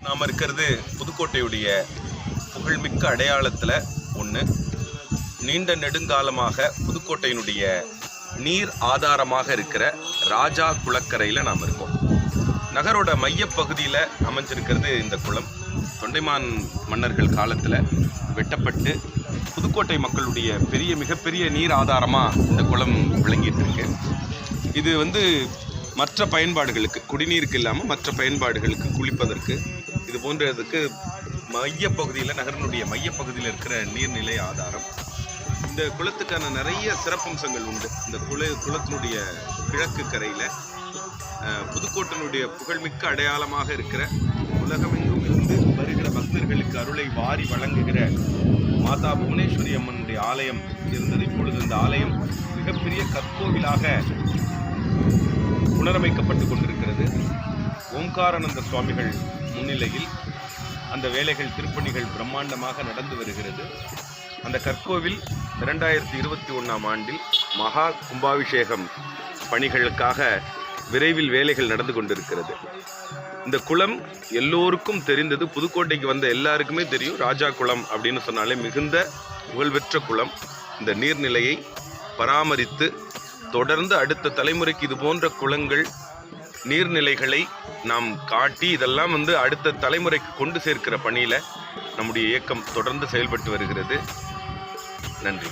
நாம் இருக்கிறது புதுக்கோட்டையுடைய புகழ்மிக்க அடையாளத்தில் ஒன்று. நீண்ட நெடுங்காலமாக புதுக்கோட்டையினுடைய நீர் ஆதாரமாக இருக்கிற ராஜா குளக்கரையில் நாம் இருக்கோம். நகரோட மையப்பகுதியில் அமைஞ்சிருக்கிறது இந்த குளம். தொண்டைமான் மன்னர்கள் காலத்தில் வெட்டப்பட்டு புதுக்கோட்டை மக்களுடைய மிகப்பெரிய நீர் ஆதாரமாக இந்த குளம் விளங்கிட்டு இருக்கு. இது மற்ற பயன்பாடுகளுக்கு, குடிநீருக்கு இல்லாமல் மற்ற பயன்பாடுகளுக்கு, குளிப்பதற்கு, இது போன்றதுக்கு மையப்பகுதியில், நகரனுடைய மையப்பகுதியில் இருக்கிற நீர்நிலை ஆதாரம். இந்த குளத்துக்கான நிறைய சிறப்பம்சங்கள் உண்டு. இந்த குளத்தினுடைய கிழக்கு கரையில் புதுக்கோட்டையினுடைய புகழ்மிக்க அடையாளமாக இருக்கிற, உலகமெங்கும் இருந்து வருகிற பக்தர்களுக்கு அருளை வாரி வழங்குகிற மாதா புவனேஸ்வரி அம்மனுடைய ஆலயம் இருந்தது. இப்பொழுது இந்த ஆலயம் மிகப்பெரிய கற்கோவிலாக புனரமைக்கப்பட்டு கொண்டிருக்கிறது. ஓம்காரானந்த சுவாமிகள் முன்னிலையில் அந்த வேலைகள், திருப்பணிகள் பிரம்மாண்டமாக நடந்து வருகிறது. அந்த கற்கோவில் 2021ஆம் ஆண்டில் மகா கும்பாபிஷேகம் பணிகளுக்காக விரைவில் வேலைகள் நடந்து கொண்டிருக்கிறது. இந்த குளம் எல்லோருக்கும் தெரிந்தது. புதுக்கோட்டைக்கு வந்த எல்லாருக்குமே தெரியும். ராஜா குளம் அப்படின்னு சொன்னாலே மிகுந்த புகழ்பெற்ற குளம். இந்த நீர்நிலையை பராமரித்து தொடர்ந்து அடுத்த தலைமுறைக்கு இது போன்ற குளங்கள், நீர்நிலைகளை நாம் காட்டி இதெல்லாம் அடுத்த தலைமுறைக்கு கொண்டு சேர்க்கிற பணியில் நம்முடைய இயக்கம் தொடர்ந்து செயல்பட்டு வருகிறது. நன்றி.